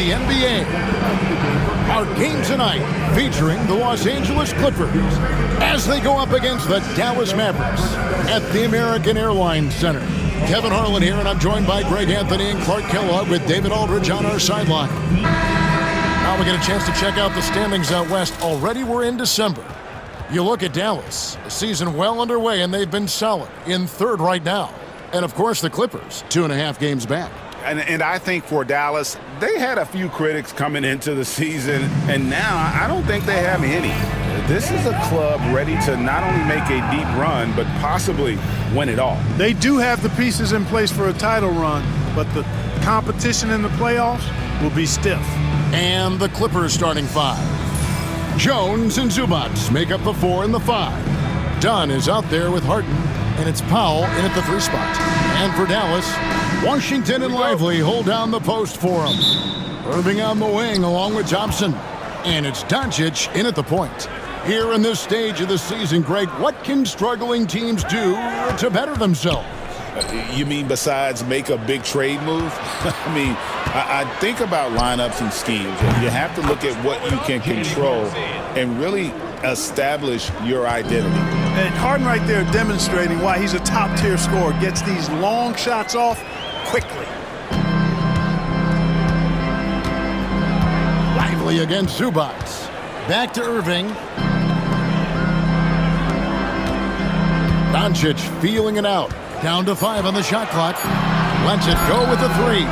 the NBA. Our game tonight featuring the Los Angeles Clippers as they go up against the Dallas Mavericks at the American Airlines Center. Kevin Harlan here, and I'm joined by Greg Anthony and Clark Kellogg with David Aldridge on our sideline. Now we get a chance to check out the standings out west. Already we're in December. You look at Dallas, the season well underway, and they've been solid in third right now. And, of course, the Clippers, 2.5 games back. And I think for Dallas, they had a few critics coming into the season, and now I don't think they have any. This is a club ready to not only make a deep run, but possibly win it all. They do have the pieces in place for a title run, but the competition in the playoffs will be stiff. And the Clippers starting five. Jones and Zubac make up the 4 and the 5. Dunn is out there with Harden, and it's Powell in at the 3 spot. And for Dallas, Washington and Lively hold down the post for him. Irving on the wing along with Thompson. And it's Doncic in at the point. Here in this stage of the season, Greg, what can struggling teams do to better themselves? You mean besides make a big trade move? I think about lineups and schemes. You have to look at what you can control and really establish your identity. And Harden right there demonstrating why he's a top-tier scorer. Gets these long shots off quickly. Lively against Zubac. Back to Irving. Doncic feeling it out. Down to 5 on the shot clock. Lets it go with the 3.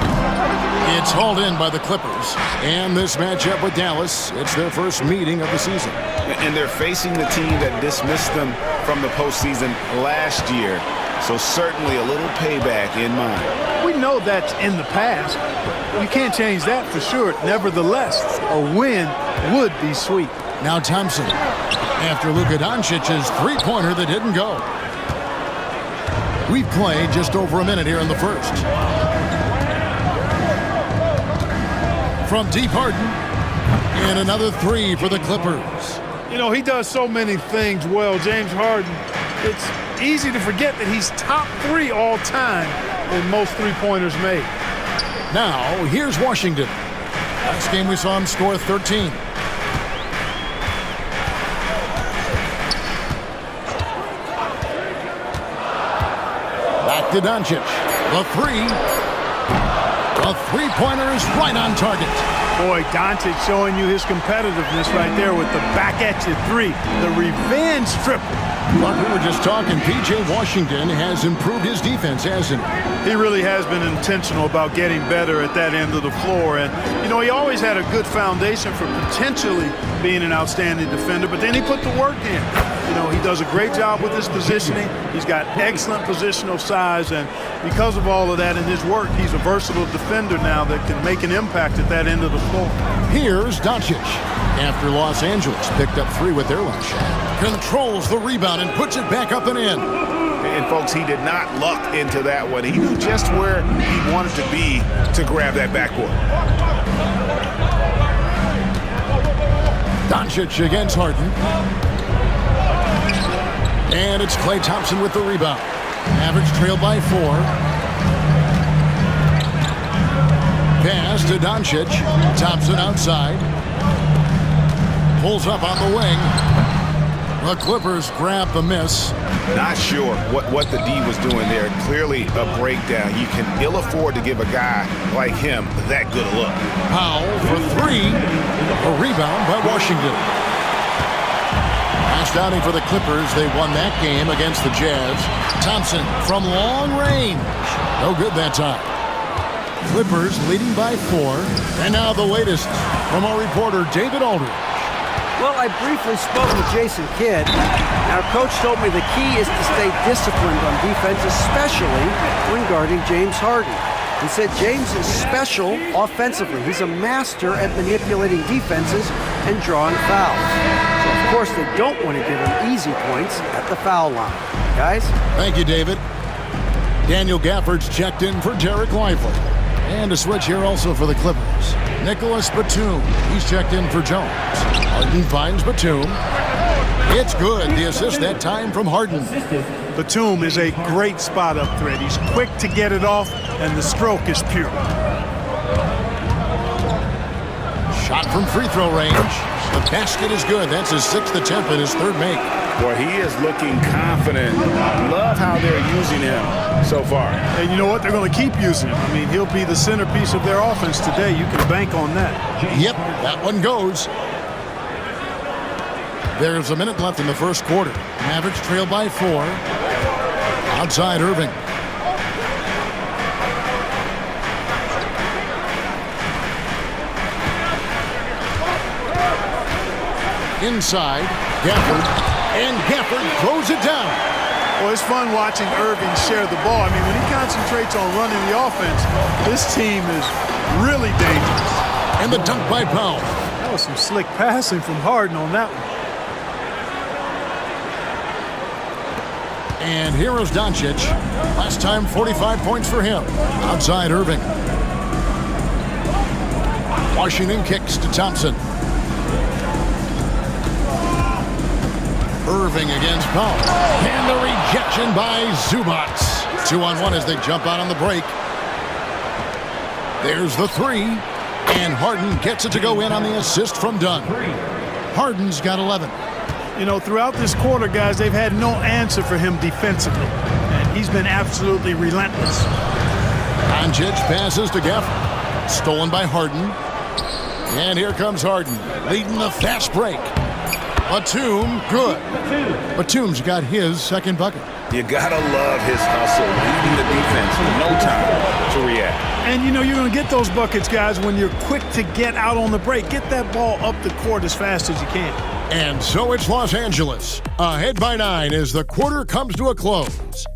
It's hauled in by the Clippers. And this matchup with Dallas, it's their first meeting of the season. And they're facing the team that dismissed them from the postseason last year. So certainly a little payback in mind. We know that's in the past. You can't change that for sure. Nevertheless, a win would be sweet. Now Thompson, after Luka Doncic's 3-pointer that didn't go. We've played just over a minute here in the first. From deep, Harden, and another 3 for the Clippers. You know, he does so many things well, James Harden. It's easy to forget that he's top 3 all time in most 3-pointers made. Now, here's Washington. Last game we saw him score 13. Back to Doncic. The 3. The 3-pointer is right on target. Boy, Doncic showing you his competitiveness right there with the back at you 3. The revenge triple. Like we were just talking, P.J. Washington has improved his defense, hasn't he? He really has been intentional about getting better at that end of the floor. And, you know, he always had a good foundation for potentially being an outstanding defender, but then he put the work in. You know, he does a great job with his positioning. He's got excellent positional size, and because of all of that in his work, he's a versatile defender now that can make an impact at that end of the floor. Here's Doncic. After Los Angeles picked up 3 with their last shot. Controls the rebound and puts it back up and in. And, folks, he did not luck into that one. He knew just where he wanted to be to grab that backboard. Doncic against Harden. And it's Klay Thompson with the rebound. Mavericks trail by 4. Pass to Doncic. Thompson outside. Pulls up on the wing. The Clippers grab the miss. Not sure what the D was doing there. Clearly a breakdown. You can ill afford to give a guy like him that good a look. Powell for 3. A rebound by Washington. Last outing for the Clippers. They won that game against the Jazz. Thompson from long range. No good that time. Clippers leading by 4. And now the latest from our reporter David Aldridge. Well, I briefly spoke with Jason Kidd. Our coach told me the key is to stay disciplined on defense, especially when guarding James Harden. He said James is special offensively. He's a master at manipulating defenses and drawing fouls. So, of course, they don't want to give him easy points at the foul line. Guys? Thank you, David. Daniel Gafford's checked in for Derek Lively. And a switch here also for the Clippers. Nicholas Batum, he's checked in for Jones. Harden finds Batum. It's good. The assist that time from Harden. Batum is a great spot up threat. He's quick to get it off, and the stroke is pure. from free throw range. The basket is good. That's his 6th attempt and his 3rd make. Boy, he is looking confident. Love how they're using him so far. And you know what? They're going to keep using him. I mean, he'll be the centerpiece of their offense today. You can bank on that. Yep, that one goes. There's a minute left in the first quarter. Mavericks trail by 4. Outside Irving. Inside, Gafford, and Gafford throws it down. Well, it's fun watching Irving share the ball. I mean, when he concentrates on running the offense, this team is really dangerous. And the dunk by Powell. That was some slick passing from Harden on that one. And here is Doncic. Last time, 45 points for him. Outside Irving. Washington kicks to Thompson. Irving against Powell. And the rejection by Zubac. 2-on-1 as they jump out on the break. There's the 3. And Harden gets it to go in on the assist from Dunn. Harden's got 11. You know, throughout this quarter, guys, they've had no answer for him defensively. And he's been absolutely relentless. Doncic passes to Gafford. Stolen by Harden. And here comes Harden, leading the fast break. Batum, good. Batum's got his 2nd bucket. You gotta love his hustle, leading the defense with no time to react. And you know, you're going to get those buckets, guys, when you're quick to get out on the break. Get that ball up the court as fast as you can. And so it's Los Angeles, ahead by 9 as the quarter comes to a close.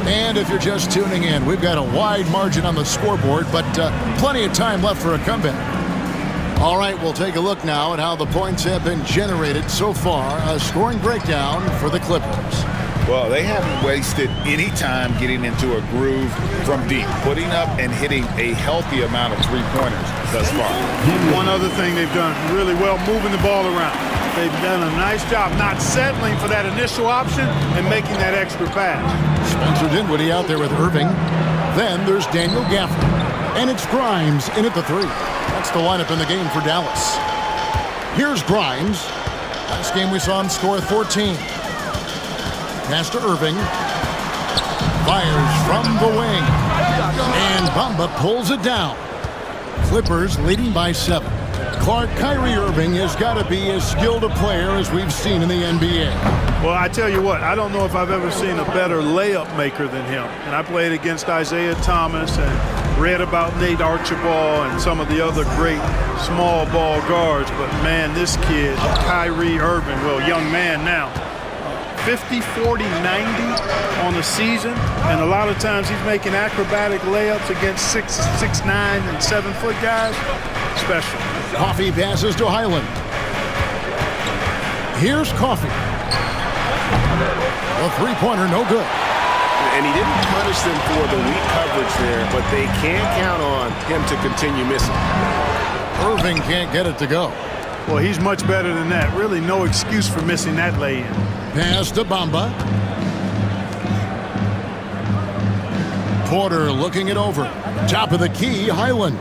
And if you're just tuning in, we've got a wide margin on the scoreboard, but plenty of time left for a comeback. All right, we'll take a look now at how the points have been generated so far. A scoring breakdown for the Clippers. Well, they haven't wasted any time getting into a groove from deep, putting up and hitting a healthy amount of 3-pointers thus far. One other thing they've done really well, moving the ball around. They've done a nice job not settling for that initial option and making that extra pass. Spencer Dinwiddie out there with Irving. Then there's Daniel Gafford. And it's Grimes in at the 3. That's the lineup in the game for Dallas. Here's Grimes. Last game we saw him score 14. Pass to Irving. Fires from the wing. And Bamba pulls it down. Clippers leading by 7. Kyrie Irving has got to be as skilled a player as we've seen in the NBA. Well, I tell you what, I don't know if I've ever seen a better layup maker than him. And I played against Isaiah Thomas and read about Nate Archibald and some of the other great small ball guards. But, man, this kid, Kyrie Irving, well, young man now, 50, 40, 90 on the season. And a lot of times he's making acrobatic layups against 6'9", and 7-foot guys. Special. Coffee passes to Highland. Here's Coffee. A 3-pointer, no good. And he didn't punish them for the weak coverage there, but they can't count on him to continue missing. Irving can't get it to go. Well, he's much better than that. Really no excuse for missing that lay-in. Pass to Bamba. Porter looking it over. Top of the key, Highland.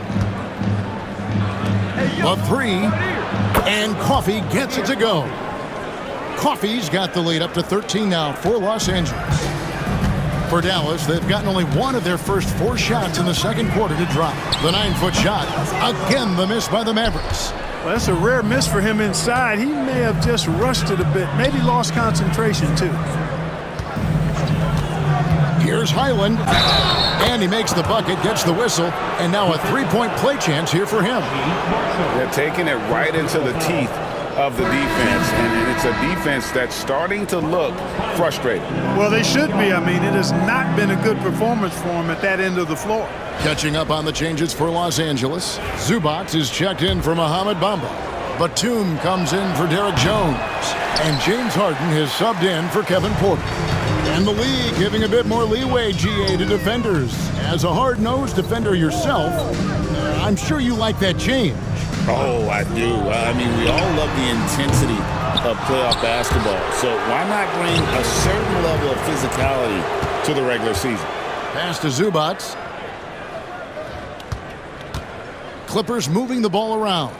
A 3, and Coffee gets it to go. Coffee's got the lead up to 13 now for Los Angeles. For Dallas, they've gotten only 1 of their first 4 shots in the second quarter to drop. The 9-foot shot, again the miss by the Mavericks. Well, that's a rare miss for him inside. He may have just rushed it a bit, maybe lost concentration too. Here's Highland, and he makes the bucket, gets the whistle, and now a 3-point play chance here for him. They're taking it right into the teeth of the defense, and it's a defense that's starting to look frustrated. Well, they should be. I mean, it has not been a good performance for them at that end of the floor. Catching up on the changes for Los Angeles, Zubac is checked in for Mohamed Bamba. Batum comes in for Derek Jones. And James Harden has subbed in for Kevin Porter. And the league giving a bit more leeway, GA, to defenders. As a hard-nosed defender yourself, I'm sure you like that change. Oh, I do. I mean, we all love the intensity of playoff basketball. So why not bring a certain level of physicality to the regular season? Pass to Zubac. Clippers moving the ball around.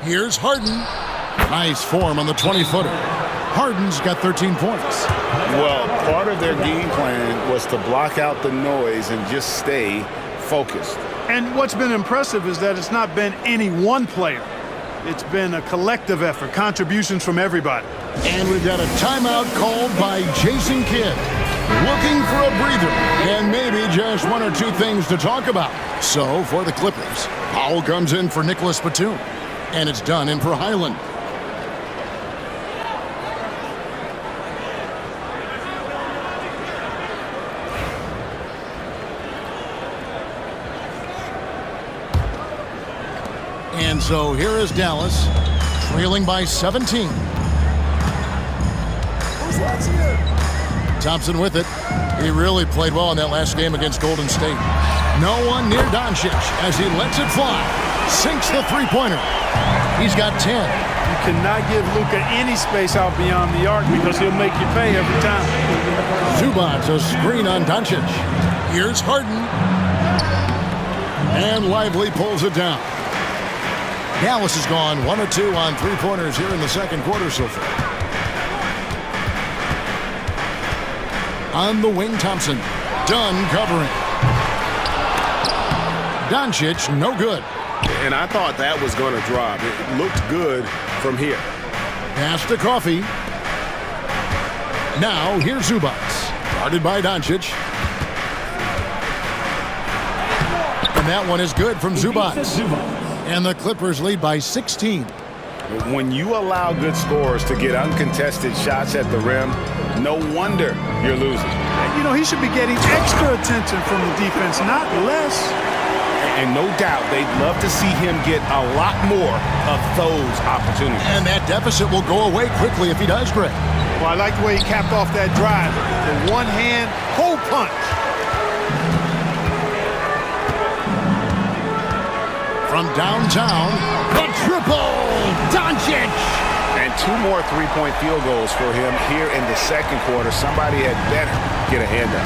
Here's Harden. Nice form on the 20-footer. Harden's got 13 points. Well, part of their game plan was to block out the noise and just stay focused. And what's been impressive is that it's not been any one player. It's been a collective effort, contributions from everybody. And we've got a timeout called by Jason Kidd. Looking for a breather and maybe just one or two things to talk about. So for the Clippers, Powell comes in for Nicholas Batum. And it's done in for Highland. And so here is Dallas, trailing by 17. Thompson with it. He really played well in that last game against Golden State. No one near Doncic as he lets it fly. Sinks the three-pointer. He's got 10. You cannot give Luka any space out beyond the arc because he'll make you pay every time. Zubac, a screen on Doncic. Here's Harden. And Lively pulls it down. Dallas has gone 1 of 2 on three-pointers here in the second quarter so far. On the wing, Thompson. Dunn covering. Doncic, no good. And I thought that was going to drop. It looked good from here. Pass to Coffey. Now, here's Zubac. Guarded by Doncic. And that one is good from Zubac. And the Clippers lead by 16. When you allow good scorers to get uncontested shots at the rim, no wonder you're losing. You know, he should be getting extra attention from the defense, not less. And no doubt they'd love to see him get a lot more of those opportunities. And that deficit will go away quickly if he does, Greg. Well, I like the way he capped off that drive. The one-hand hole punch. From downtown, the triple, Doncic! And 2 more three-point field goals for him here in the second quarter. Somebody had better get a hand up.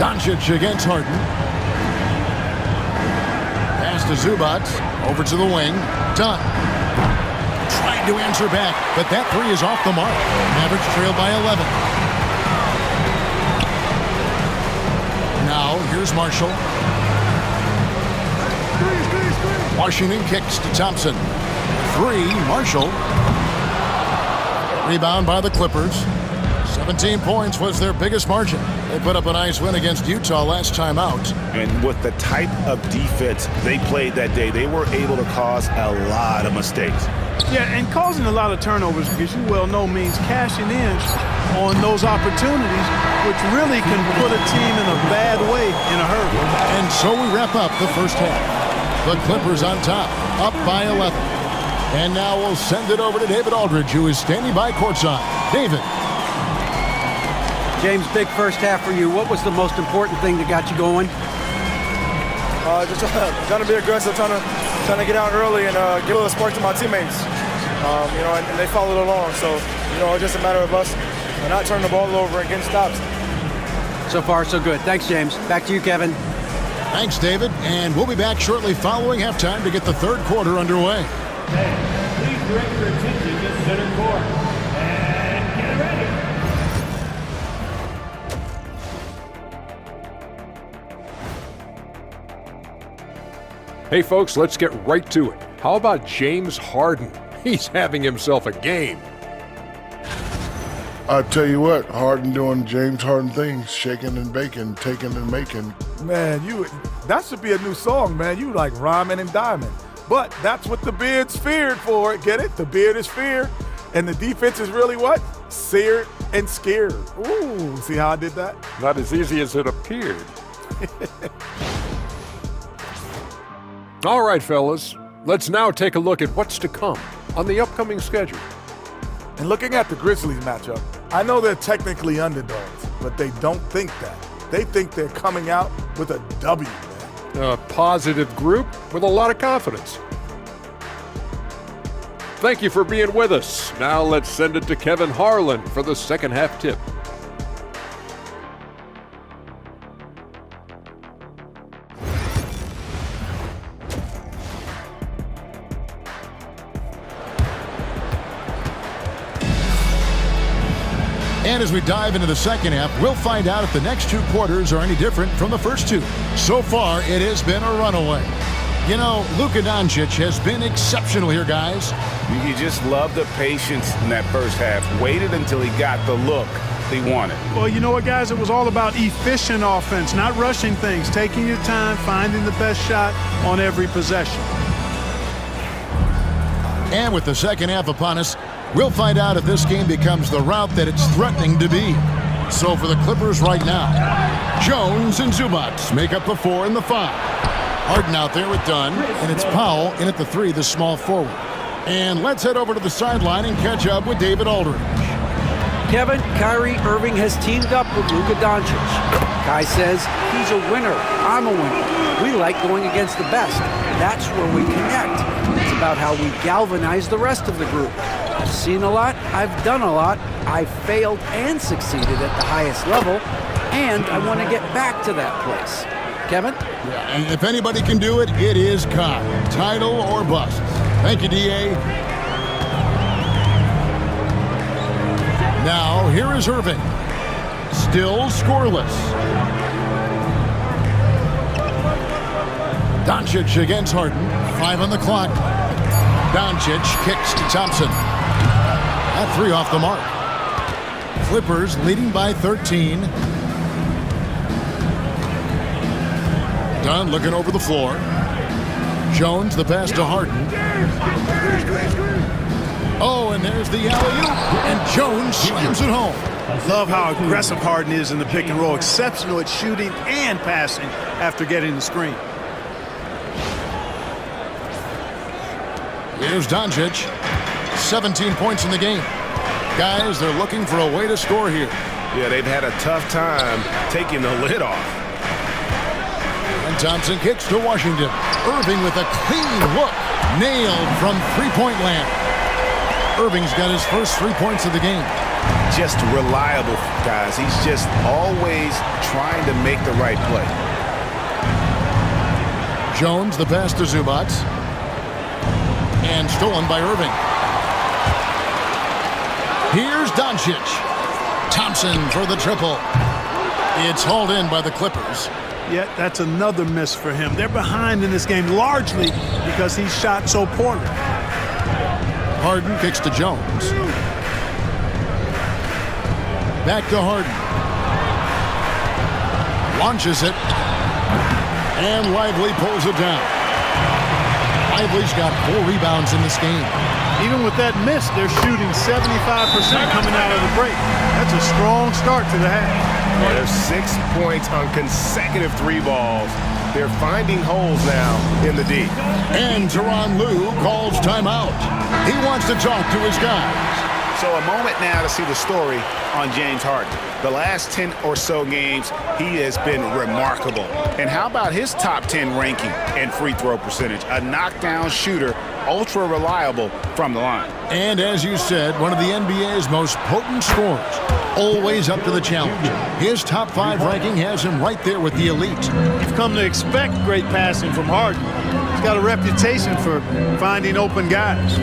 Doncic against Harden. Pass to Zubac. Over to the wing. Dunn. Trying to answer back, but that three is off the mark. Mavericks trail by 11. Now, here's Marshall. Washington kicks to Thompson. 3, Marshall. Rebound by the Clippers. 17 points was their biggest margin. They put up a nice win against Utah last time out. And with the type of defense they played that day, they were able to cause a lot of mistakes. Yeah, and causing a lot of turnovers, because you well know means cashing in on those opportunities, which really can put a team in a bad way in a hurry. And so we wrap up the first half. The Clippers on top, up by 11. And now we'll send it over to David Aldridge, who is standing by courtside. David. James, big first half for you. What was the most important thing that got you going? Just trying to be aggressive, trying to get out early and give a little spark to my teammates. And they followed along. So, it's just a matter of us not turning the ball over and getting stops. So far, so good. Thanks, James. Back to you, Kevin. Thanks, David. And we'll be back shortly following halftime to get the third quarter underway. Please direct your attention to center court. And get ready. Hey folks, let's get right to it. How about James Harden? He's having himself a game. I tell you what, Harden doing James Harden things, shaking and baking, taking and making. Man, that should be a new song, man. You like rhyming and diming. But that's what the beard's feared for, get it? The beard is feared, and the defense is really what? Seared and scared. Ooh, see how I did that? Not as easy as it appeared. All right, fellas, let's now take a look at what's to come on the upcoming schedule. And looking at the Grizzlies matchup, I know they're technically underdogs, but they don't think that. They think they're coming out with a W, man. A positive group with a lot of confidence. Thank you for being with us. Now let's send it to Kevin Harlan for the second half tip. And as we dive into the second half, we'll find out if the next two quarters are any different from the first two. So far, it has been a runaway. You know, Luka Doncic has been exceptional here, guys. You just love the patience in that first half. Waited until he got the look he wanted. Well, you know what, guys? It was all about efficient offense, not rushing things, taking your time, finding the best shot on every possession. And with the second half upon us, we'll find out if this game becomes the route that it's threatening to be. So for the Clippers right now, Jones and Zubac make up the 4 and the 5. Harden out there with Dunn, and it's Powell in at the 3, the small forward. And let's head over to the sideline and catch up with David Aldridge. Kevin, Kyrie Irving has teamed up with Luka Doncic. Kai says he's a winner. I'm a winner. We like going against the best. That's where we connect. It's about how we galvanize the rest of the group. I've seen a lot. I've done a lot. I've failed and succeeded at the highest level, and I want to get back to that place. Kevin? Yeah, and if anybody can do it, it is Kai. Title or bust. Thank you, D.A. Now, here is Irving. Still scoreless. Doncic against Harden. 5 on the clock. Doncic kicks to Thompson. At 3 off the mark. Clippers leading by 13. Dunn looking over the floor. Jones the pass to Harden. Oh, and there's the alley-oop. And Jones slams it home. Love how aggressive Harden is in the pick and roll. Exceptional at shooting and passing after getting the screen. Here's Doncic. 17 points in the game. Guys, they're looking for a way to score here. Yeah, they've had a tough time taking the lid off. And Thompson kicks to Washington. Irving with a clean look. Nailed from three-point land. Irving's got his first 3 points of the game. Just reliable, guys. He's just always trying to make the right play. Jones the pass to Zubac. And stolen by Irving. Here's Doncic. Thompson for the triple. It's hauled in by the Clippers. Yet that's another miss for him. They're behind in this game largely because he shot so poorly. Harden kicks to Jones. Back to Harden. Launches it. And Lively pulls it down. Lively's got 4 rebounds in this game. Even with that miss, they're shooting 75% coming out of the break. That's a strong start to the half. Yeah, there's 6 points on consecutive 3 balls. They're finding holes now in the D. And Tyronn Lue calls timeout. He wants to talk to his guys. So a moment now to see the story on James Harden. The last 10 or so games, he has been remarkable. And how about his top 10 ranking and free throw percentage? A knockdown shooter, ultra reliable from the line. And as you said, one of the NBA's most potent scorers. Always up to the challenge. His top 5 ranking has him right there with the elite. You've come to expect great passing from Harden. He's got a reputation for finding open guys.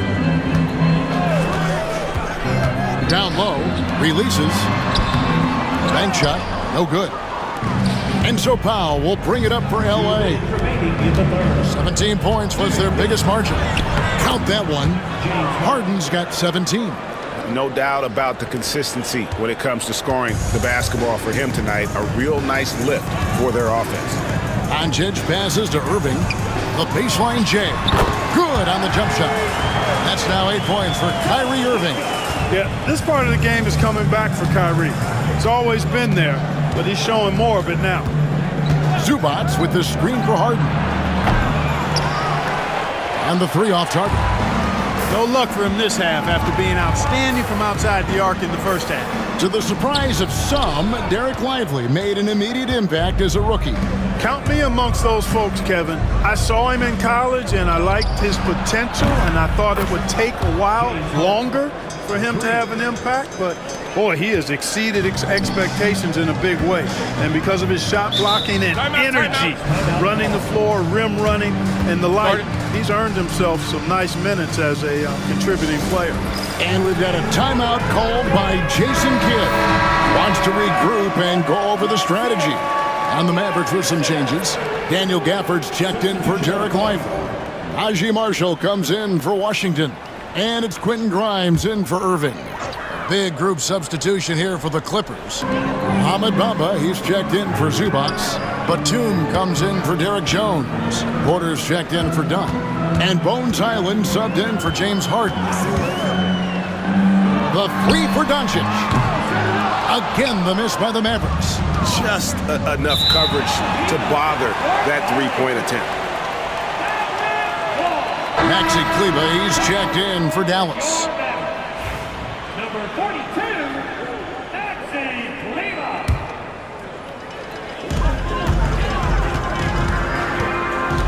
Down low, releases. Bank shot, no good. And so Powell will bring it up for L.A. 17 points was their biggest margin. Count that one. Harden's got 17. No doubt about the consistency when it comes to scoring the basketball for him tonight. A real nice lift for their offense. Doncic passes to Irving. The baseline J. Good on the jump shot. That's now 8 points for Kyrie Irving. Yeah, this part of the game is coming back for Kyrie. It's always been there, but he's showing more of it now. Zubac with the screen for Harden. And the three off target. No luck for him this half after being outstanding from outside the arc in the first half. To the surprise of some, Derek Lively made an immediate impact as a rookie. Count me amongst those folks, Kevin. I saw him in college, and I liked his potential, and I thought it would take a while longer for him to have an impact, but boy, he has exceeded expectations in a big way. And because of his shot blocking and energy, running the floor, rim running, and the like, he's earned himself some nice minutes as a contributing player. And we've got a timeout called by Jason Kidd. Wants to regroup and go over the strategy. On the Mavericks with some changes. Daniel Gafford's checked in for Derek Lively. Najee Marshall comes in for Washington. And it's Quentin Grimes in for Irving. Big group substitution here for the Clippers. Mohamed Bamba, he's checked in for Zubac. Batum comes in for Derek Jones. Porter's checked in for Dunn. And Bones Highland subbed in for James Harden. The three for Doncic. Again, the miss by the Mavericks. Just enough coverage to bother that three-point attempt. Maxi Kleber, he's checked in for Dallas. Number 42, Maxi Kleber.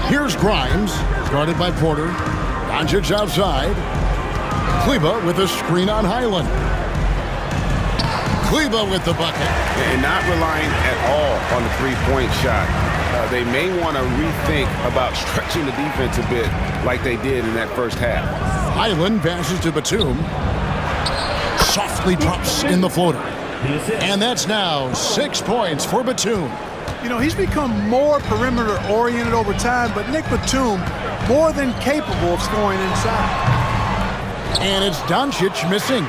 Here's Grimes, guarded by Porter. Doncic outside. Kleber with a screen on Highland. Kleber with the bucket. And not relying at all on the three-point shot. They may want to rethink about stretching the defense a bit like they did in that first half. Highland passes to Batum. Softly drops in the floater. And that's now 6 points for Batum. You know, he's become more perimeter-oriented over time, but Nick Batum more than capable of scoring inside. And it's Doncic missing.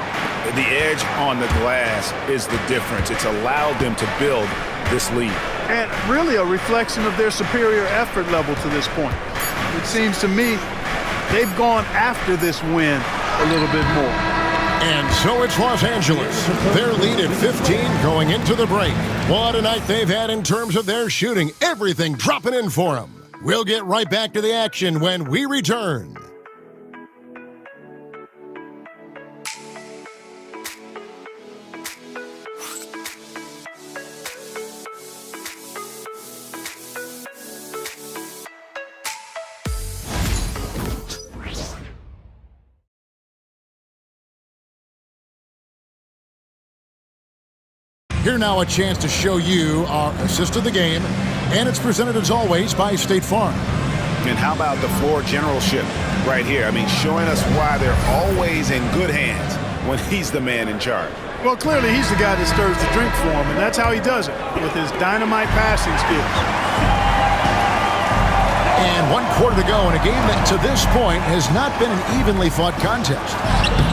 The edge on the glass is the difference. It's allowed them to build this lead. And really a reflection of their superior effort level to this point. It seems to me they've gone after this win a little bit more. And so it's Los Angeles. Their lead at 15 going into the break. What a night they've had in terms of their shooting. Everything dropping in for them. We'll get right back to the action when we return. Here now a chance to show you our assist of the game, and it's presented as always by State Farm. And how about the floor generalship right here? I mean, showing us why they're always in good hands when he's the man in charge. Well, clearly he's the guy that stirs the drink for him, and that's how he does it, with his dynamite passing skills. And 1 quarter to go in a game that to this point has not been an evenly fought contest.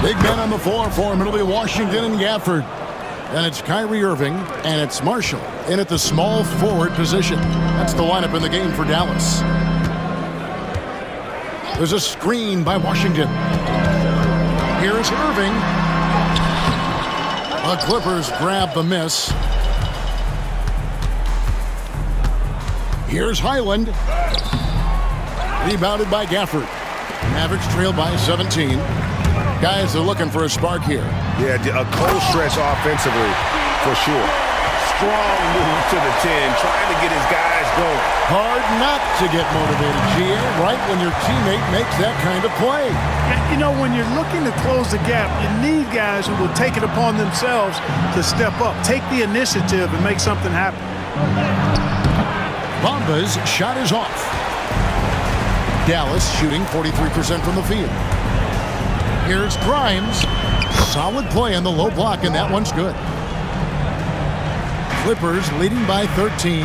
Big men on the floor for him. It'll be Washington and Gafford. And it's Kyrie Irving, and it's Marshall in at the small forward position. That's the lineup in the game for Dallas. There's a screen by Washington. Here's Irving. The Clippers grab the miss. Here's Highland. Rebounded by Gafford. Mavericks trail by 17. Guys are looking for a spark here. Yeah, a cold stretch offensively, for sure. Strong move to the 10, trying to get his guys going. Hard not to get motivated, GA, right when your teammate makes that kind of play. You know, when you're looking to close the gap, you need guys who will take it upon themselves to step up, take the initiative, and make something happen. Bamba's shot is off. Dallas shooting 43% from the field. Here's Grimes. Solid play on the low block, and that one's good. Clippers leading by 13.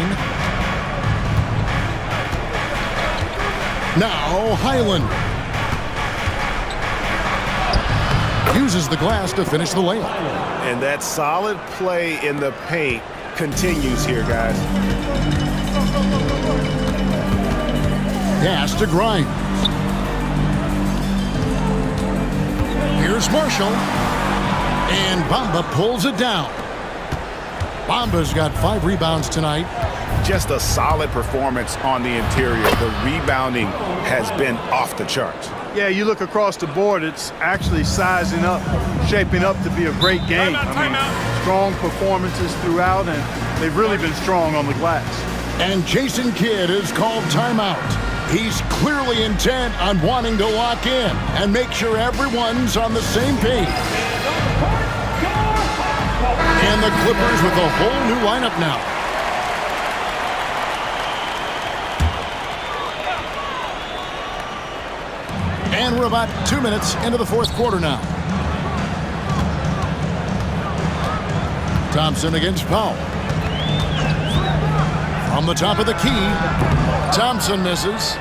Now Highland. Uses the glass to finish the layup. And that solid play in the paint continues here, guys. Pass to Grimes. Here's Marshall. And Bamba pulls it down. Bamba's got 5 rebounds tonight. just a solid performance on the interior. The rebounding has been off the charts. Yeah, you look across the board, it's actually sizing up, shaping up to be a great game. Strong performances throughout, and they've really been strong on the glass. And Jason Kidd is called timeout. He's clearly intent on wanting to lock in and make sure everyone's on the same page. And the Clippers with a whole new lineup now. And we're about 2 minutes into the fourth quarter now. Thompson against Powell. From the top of the key, Thompson misses.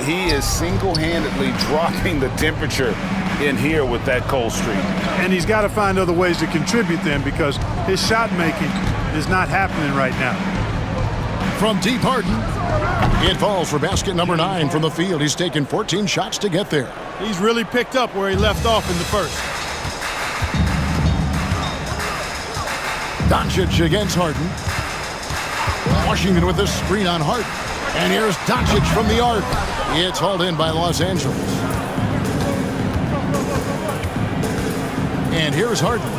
He is single-handedly dropping the temperature in here with that cold streak. And he's got to find other ways to contribute then, because his shot making is not happening right now. From deep, Harden. It falls for basket number 9 from the field. He's taken 14 shots to get there. He's really picked up where he left off in the first. Doncic against Harden. Washington with a screen on Harden. And here's Doncic from the arc. It's hauled in by Los Angeles. And here's Harden.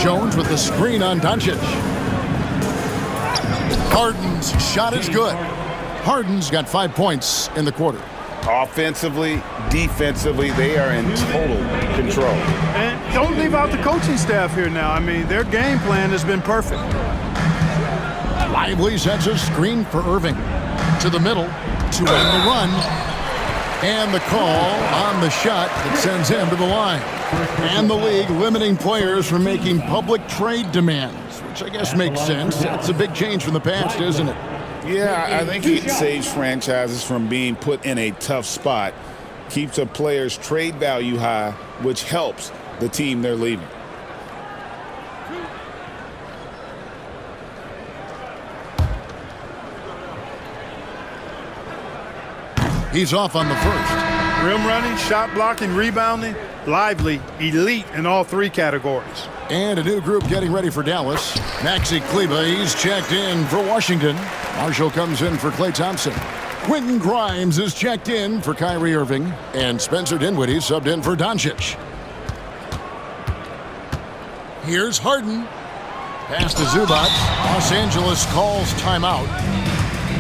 Jones with the screen on Doncic. Harden's shot is good. Harden's got 5 points in the quarter. Offensively, defensively, they are in total control. And don't leave out the coaching staff here now. I mean, their game plan has been perfect. Lively sets a screen for Irving. To the middle to end the run. And the call on the shot that sends him to the line. And the league limiting players from making public trade demands, which I guess makes sense. That's a big change from the past, isn't it? Yeah, I think it saves franchises from being put in a tough spot, keeps a player's trade value high, which helps the team they're leaving. He's off on the first. Rim running, shot blocking, rebounding, lively, elite in all 3 categories. And a new group getting ready for Dallas. Maxi Kleber, he's checked in for Washington. Marshall comes in for Klay Thompson. Quentin Grimes is checked in for Kyrie Irving. And Spencer Dinwiddie subbed in for Doncic. Here's Harden. Pass to Zubac. Los Angeles calls timeout.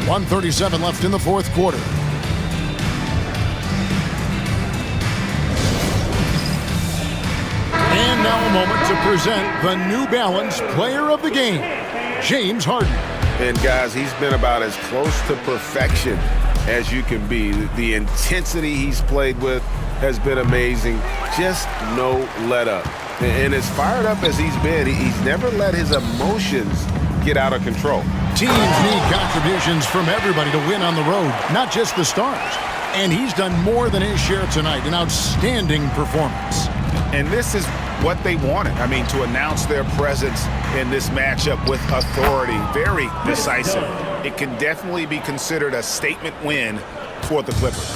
1:37 left in the fourth quarter. And now a moment to present the New Balance Player of the Game, James Harden. And guys, he's been about as close to perfection as you can be. The intensity he's played with has been amazing. Just no let up. And as fired up as he's been, he's never let his emotions get out of control. Teams need contributions from everybody to win on the road, not just the stars. And he's done more than his share tonight, an outstanding performance. And this is what they wanted. I mean, to announce their presence in this matchup with authority, very decisive. It can definitely be considered a statement win for the Clippers.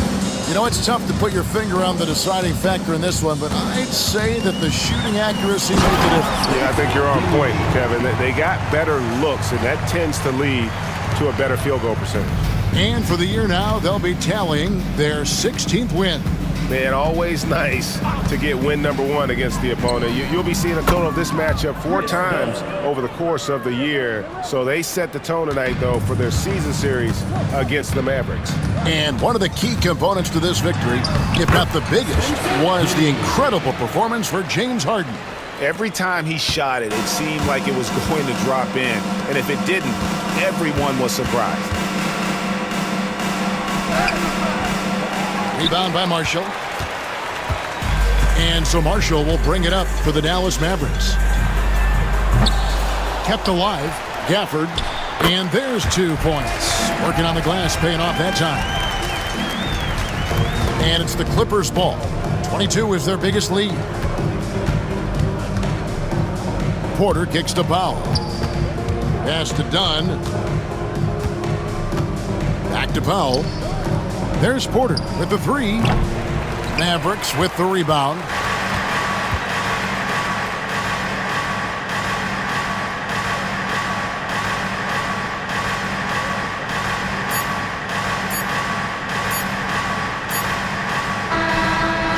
You know, it's tough to put your finger on the deciding factor in this one, but I'd say that the shooting accuracy made the difference. Yeah, I think you're on point, Kevin. They got better looks, and that tends to lead to a better field goal percentage. And for the year now, they'll be tallying their 16th win. Man, always nice to get win number 1 against the opponent. You'll be seeing a total of this matchup 4 times over the course of the year. So they set the tone tonight, though, for their season series against the Mavericks. And one of the key components to this victory, if not the biggest, was the incredible performance for James Harden. Every time he shot it, it seemed like it was going to drop in. And if it didn't, everyone was surprised. Rebound by Marshall. And so Marshall will bring it up for the Dallas Mavericks. Kept alive, Gafford. And there's 2 points. Working on the glass, paying off that time. And it's the Clippers' ball. 22 is their biggest lead. Porter kicks to Powell. Pass to Dunn. Back to Powell. There's Porter with the 3. Mavericks with the rebound.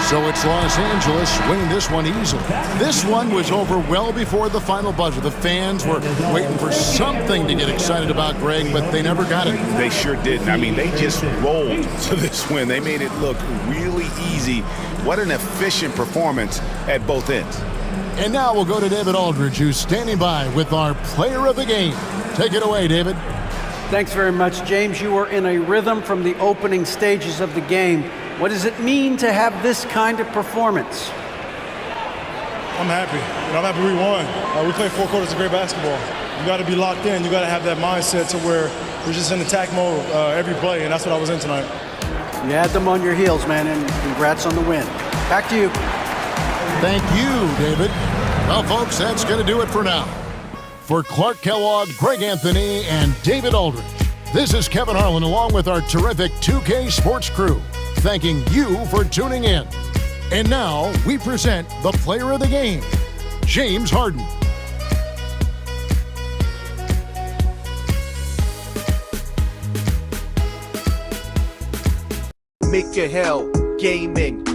So it's Los Angeles winning this one easily. This one was over well before the final buzzer. The fans were waiting for something to get excited about, Greg, but they never got it. They sure didn't. I mean, they just rolled to this win. They made it look really easy. What an efficient performance at both ends. And now we'll go to David Aldridge, who's standing by with our player of the game. Take it away, David. Thanks very much, James. You were in a rhythm from the opening stages of the game. What does it mean to have this kind of performance? I'm happy. I'm happy we won. We played 4 quarters of great basketball. You got to be locked in. You got to have that mindset to where we're just in attack mode every play, and that's what I was in tonight. You had them on your heels, man, and congrats on the win. Back to you. Thank you, David. Well, folks, that's going to do it for now. For Clark Kellogg, Greg Anthony, and David Aldridge, this is Kevin Harlan along with our terrific 2K Sports crew, thanking you for tuning in. And now we present the player of the game, James Harden. Make a hell gaming.